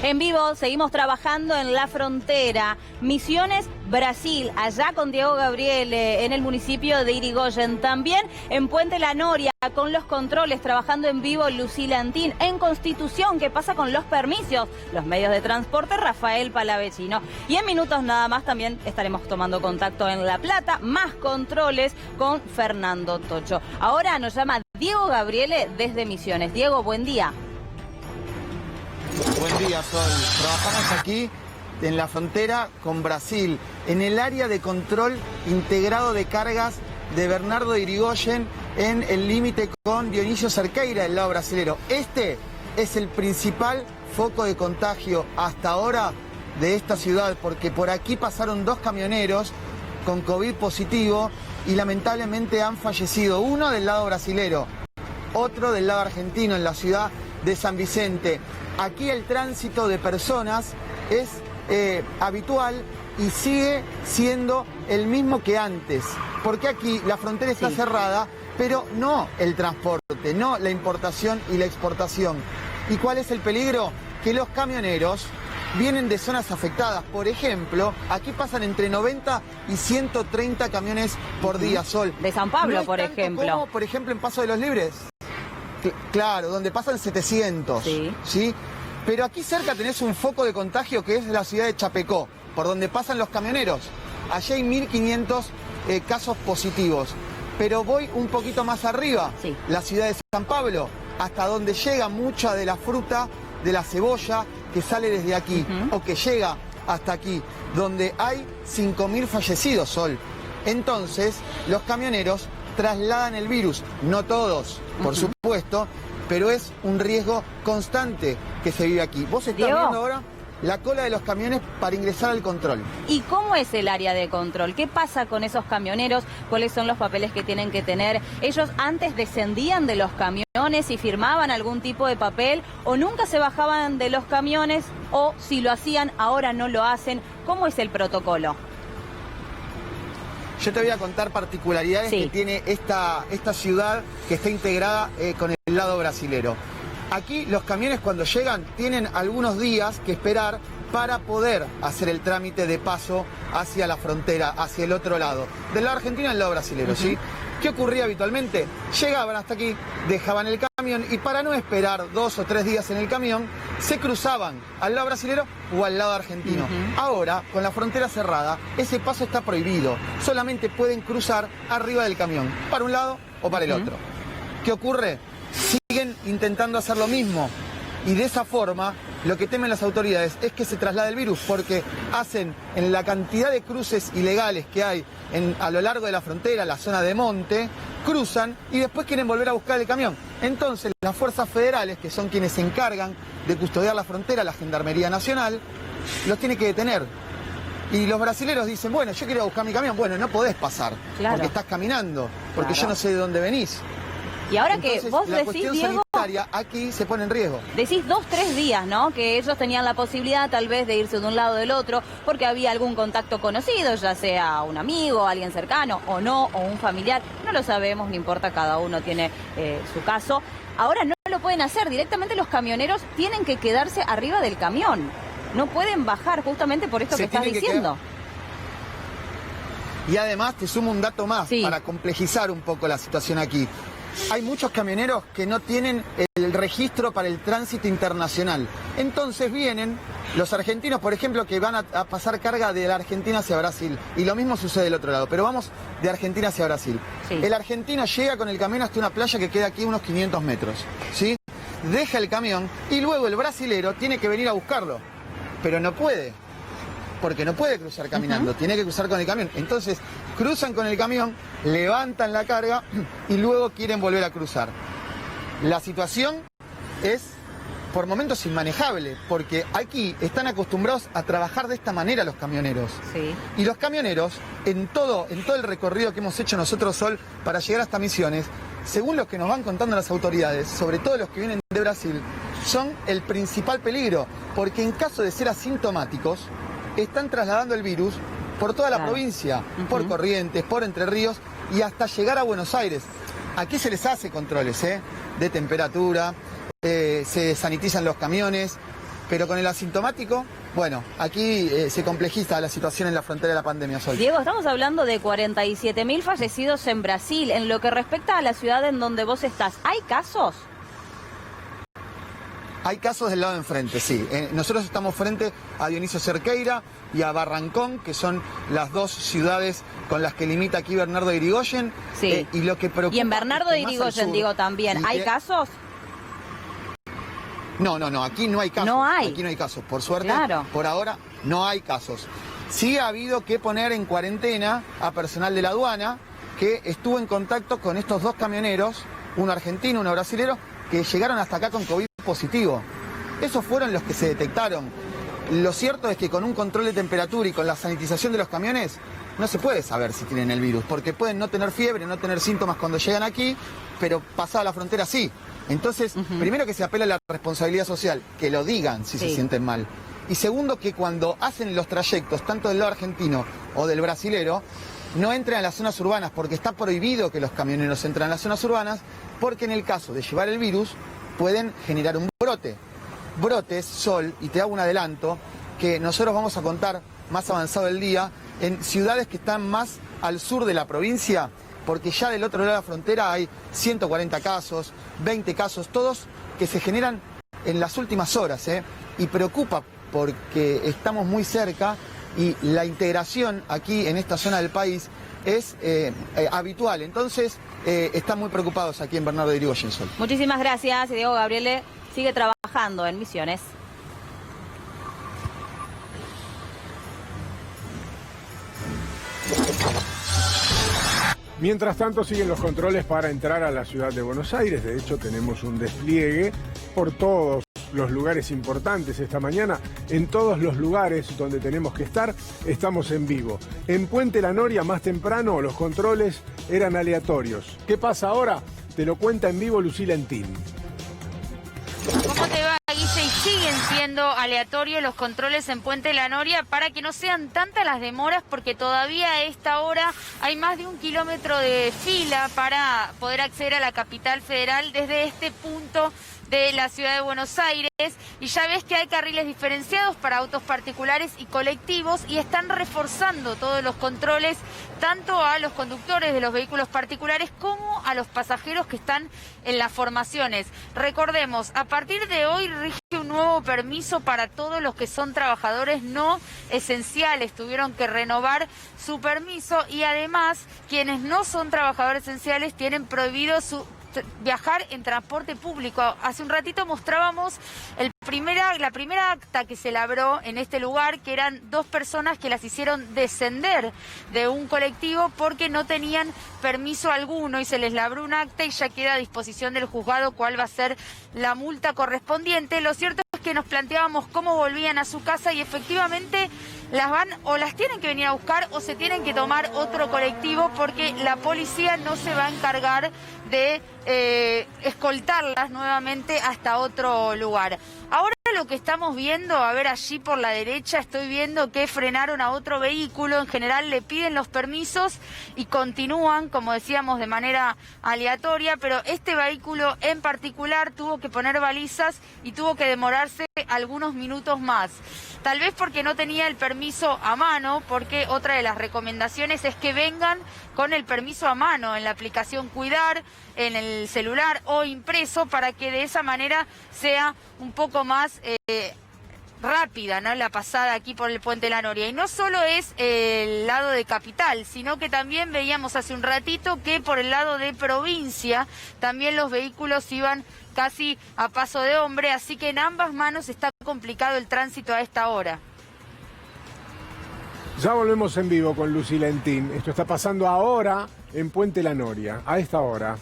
En vivo seguimos trabajando en la frontera. Misiones, Brasil, allá con Diego Gabriele, en el municipio de Irigoyen. También en Puente La Noria, con los controles, trabajando en vivo Lucila Antín. En Constitución, ¿qué pasa con los permisos? Los medios de transporte, Rafael Palavecino. Y en minutos nada más también estaremos tomando contacto en La Plata, más controles con Fernando Tocho. Ahora nos llama Diego Gabriele desde Misiones. Diego, buen día. Buen día, Sol. Trabajamos aquí en la frontera con Brasil, en el área de control integrado de cargas de Bernardo de Irigoyen, en el límite con Dionisio Cerqueira, del lado brasilero. Este es el principal foco de contagio hasta ahora de esta ciudad, porque por aquí pasaron 2 camioneros con COVID positivo y lamentablemente han fallecido. Uno del lado brasilero, otro del lado argentino, en la ciudad de San Vicente. Aquí el tránsito de personas es habitual y sigue siendo el mismo que antes, porque aquí la frontera está cerrada, pero no el transporte, no la importación y la exportación. ¿Y cuál es el peligro? Que los camioneros vienen de zonas afectadas. Por ejemplo, aquí pasan entre 90 y 130 camiones por día, Sol. De San Pablo, no por ejemplo. Como, por ejemplo, en Paso de los Libres. Claro, donde pasan 700. ¿Sí? Pero aquí cerca tenés un foco de contagio que es la ciudad de Chapecó, por donde pasan los camioneros. Allí hay 1.500 casos positivos. Pero voy un poquito más arriba, la ciudad de San Pablo, hasta donde llega mucha de la fruta, de la cebolla, que sale desde aquí, o que llega hasta aquí, donde hay 5.000 fallecidos, Sol. Entonces, los camioneros trasladan el virus, no todos, por supuesto, pero es un riesgo constante que se vive aquí. Vos estás viendo ahora la cola de los camiones para ingresar al control. ¿Y cómo es el área de control? ¿Qué pasa con esos camioneros? ¿Cuáles son los papeles que tienen que tener? ¿Ellos antes descendían de los camiones y firmaban algún tipo de papel? ¿O nunca se bajaban de los camiones? ¿O si lo hacían, ahora no lo hacen? ¿Cómo es el protocolo? Yo te voy a contar particularidades que tiene esta ciudad que está integrada con el lado brasilero. Aquí los camiones cuando llegan tienen algunos días que esperar para poder hacer el trámite de paso hacia la frontera, hacia el otro lado. Del lado argentino al lado brasilero, ¿sí? ¿Qué ocurría habitualmente? Llegaban hasta aquí, dejaban el camión y para no esperar 2 o 3 días en el camión, se cruzaban al lado brasilero o al lado argentino. Ahora, con la frontera cerrada, ese paso está prohibido. Solamente pueden cruzar arriba del camión, para un lado o para el otro. ¿Qué ocurre? Siguen intentando hacer lo mismo y de esa forma lo que temen las autoridades es que se traslade el virus, porque hacen en la cantidad de cruces ilegales que hay a lo largo de la frontera, la zona de monte, cruzan y después quieren volver a buscar el camión. Entonces las fuerzas federales, que son quienes se encargan de custodiar la frontera, la Gendarmería Nacional, los tiene que detener. Y los brasileros dicen, bueno, yo quiero buscar mi camión. Bueno, no podés pasar, porque estás caminando, porque yo no sé de dónde venís. Y ahora entonces, que vos la decís, cuestión Diego, sanitaria aquí se pone en riesgo. Decís 2 o 3 días, ¿no? Que ellos tenían la posibilidad tal vez de irse de un lado o del otro porque había algún contacto conocido, ya sea un amigo, alguien cercano o no, o un familiar. No lo sabemos, no importa, cada uno tiene su caso. Ahora no lo pueden hacer, directamente los camioneros tienen que quedarse arriba del camión. No pueden bajar justamente por esto que estás diciendo. Y además te sumo un dato más para complejizar un poco la situación aquí. Hay muchos camioneros que no tienen el registro para el tránsito internacional. Entonces vienen los argentinos, por ejemplo, que van a pasar carga de la Argentina hacia Brasil. Y lo mismo sucede del otro lado, pero vamos de Argentina hacia Brasil. El argentino llega con el camión hasta una playa que queda aquí unos 500 metros. ¿Sí? Deja el camión y luego el brasilero tiene que venir a buscarlo. Pero no puede, porque no puede cruzar caminando, tiene que cruzar con el camión. Entonces cruzan con el camión, levantan la carga y luego quieren volver a cruzar. La situación es por momentos inmanejable, porque aquí están acostumbrados a trabajar de esta manera los camioneros. Y los camioneros, en todo el recorrido que hemos hecho nosotros, Sol, para llegar hasta Misiones, según lo que nos van contando las autoridades, sobre todo los que vienen de Brasil, son el principal peligro, porque en caso de ser asintomáticos, están trasladando el virus por toda la provincia, por Corrientes, por Entre Ríos y hasta llegar a Buenos Aires. Aquí se les hace controles de temperatura, se sanitizan los camiones, pero con el asintomático, bueno, aquí se complejiza la situación en la frontera de la pandemia, Sol. Diego, estamos hablando de 47.000 fallecidos en Brasil. En lo que respecta a la ciudad en donde vos estás, ¿hay casos? Hay casos del lado de enfrente, sí. Nosotros estamos frente a Dionisio Cerqueira y a Barrancón, que son las dos ciudades con las que limita aquí Bernardo de Irigoyen. Sí. Y lo que preocupa, y en Bernardo de Irigoyen, digo, también, ¿hay casos? No, aquí no hay casos. No hay. Aquí no hay casos. Por suerte, claro, por ahora no hay casos. Sí ha habido que poner en cuarentena a personal de la aduana que estuvo en contacto con estos dos camioneros, uno argentino, uno brasilero, que llegaron hasta acá con COVID positivo. Esos fueron los que se detectaron. Lo cierto es que con un control de temperatura y con la sanitización de los camiones no se puede saber si tienen el virus, porque pueden no tener fiebre, no tener síntomas cuando llegan aquí, pero pasada la frontera sí. Entonces, primero que se apela a la responsabilidad social, que lo digan si se sienten mal. Y segundo, que cuando hacen los trayectos, tanto del lado argentino o del brasilero, no entren a las zonas urbanas, porque está prohibido que los camioneros entren a las zonas urbanas, porque en el caso de llevar el virus, pueden generar un brote. Brotes, Sol, y te hago un adelanto, que nosotros vamos a contar más avanzado el día, en ciudades que están más al sur de la provincia, porque ya del otro lado de la frontera hay 140 casos, 20 casos, todos que se generan en las últimas horas, y preocupa porque estamos muy cerca y la integración aquí en esta zona del país es habitual. Entonces, están muy preocupados aquí en Bernardo de Irigoyen, Sol. Muchísimas gracias. Diego Gabriele sigue trabajando en Misiones. Mientras tanto, siguen los controles para entrar a la ciudad de Buenos Aires. De hecho, tenemos un despliegue por todos los lugares importantes esta mañana. En todos los lugares donde tenemos que estar, estamos en vivo. En Puente La Noria, más temprano, los controles eran aleatorios. ¿Qué pasa ahora? Te lo cuenta en vivo Lucila Entín. ¿Cómo te va, Guille? Y siguen siendo aleatorios los controles en Puente La Noria para que no sean tantas las demoras, porque todavía a esta hora hay más de 1 kilómetro de fila para poder acceder a la capital federal desde este punto de la ciudad de Buenos Aires, y ya ves que hay carriles diferenciados para autos particulares y colectivos, y están reforzando todos los controles tanto a los conductores de los vehículos particulares como a los pasajeros que están en las formaciones. Recordemos, a partir de hoy rige un nuevo permiso para todos los que son trabajadores no esenciales, tuvieron que renovar su permiso, y además quienes no son trabajadores esenciales tienen prohibido viajar en transporte público. Hace un ratito mostrábamos la primera acta que se labró en este lugar, que eran 2 personas que las hicieron descender de un colectivo porque no tenían permiso alguno, y se les labró un acta y ya queda a disposición del juzgado cuál va a ser la multa correspondiente. Lo cierto es que nos planteábamos cómo volvían a su casa, y efectivamente las tienen que venir a buscar o se tienen que tomar otro colectivo, porque la policía no se va a encargar de escoltarlas nuevamente hasta otro lugar. Ahora lo que estamos viendo, a ver, allí por la derecha estoy viendo que frenaron a otro vehículo. En general le piden los permisos y continúan, como decíamos, de manera aleatoria, pero este vehículo en particular tuvo que poner balizas y tuvo que demorarse algunos minutos más. Tal vez porque no tenía el permiso a mano, porque otra de las recomendaciones es que vengan con el permiso a mano en la aplicación Cuidar, en el celular o impreso, para que de esa manera sea un poco más rápida, ¿no?, la pasada aquí por el Puente La Noria. Y no solo es el lado de capital, sino que también veíamos hace un ratito que por el lado de provincia también los vehículos iban casi a paso de hombre, así que en ambas manos está complicado el tránsito a esta hora. Ya volvemos en vivo con Lucila Entín. Esto está pasando ahora en Puente La Noria, a esta hora.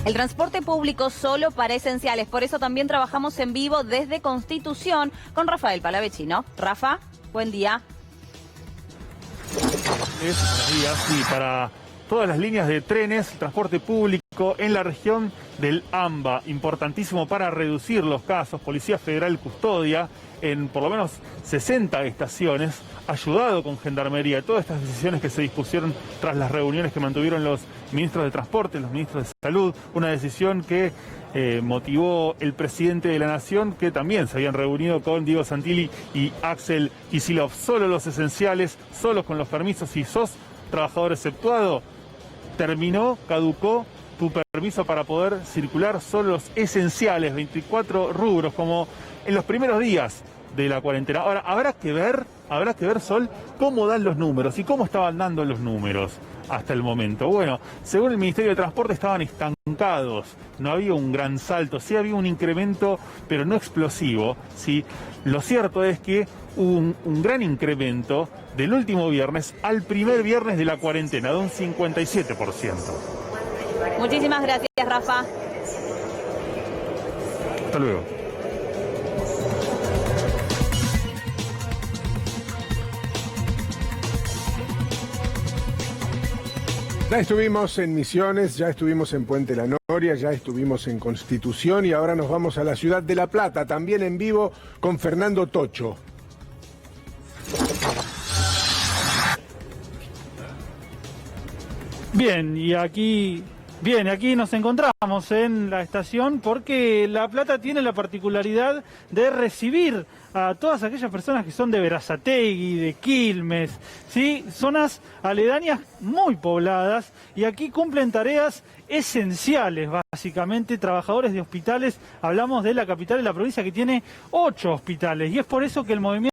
El transporte público solo para esenciales, por eso también trabajamos en vivo desde Constitución con Rafael Palavecino. Rafa, buen día. Buenos días, y para todas las líneas de trenes, transporte público epidemiológico en la región del AMBA, importantísimo para reducir los casos. Policía Federal custodia en por lo menos 60 estaciones, ayudado con Gendarmería. Todas estas decisiones que se dispusieron tras las reuniones que mantuvieron los ministros de Transporte, los ministros de Salud, una decisión que motivó el presidente de la Nación, que también se habían reunido con Diego Santilli y Axel Kicillof. Solo los esenciales, solo con los permisos. Si sos trabajador exceptuado, terminó, caducó tu permiso para poder circular. Solo los esenciales, 24 rubros, como en los primeros días de la cuarentena. Ahora, habrá que ver, Sol, cómo dan los números y cómo estaban dando los números hasta el momento. Bueno, según el Ministerio de Transporte estaban estancados, no había un gran salto, sí había un incremento, pero no explosivo, ¿sí? Lo cierto es que hubo un gran incremento del último viernes al primer viernes de la cuarentena, de un 57%. Muchísimas gracias, Rafa. Hasta luego. Ya estuvimos en Misiones, ya estuvimos en Puente La Noria, ya estuvimos en Constitución y ahora nos vamos a la ciudad de La Plata, también en vivo con Fernando Tocho. Bien, y aquí nos encontramos en la estación porque La Plata tiene la particularidad de recibir a todas aquellas personas que son de Berazategui, de Quilmes, ¿sí? Zonas aledañas muy pobladas, y aquí cumplen tareas esenciales, básicamente, trabajadores de hospitales. Hablamos de la capital de la provincia, que tiene 8 hospitales, y es por eso que el movimiento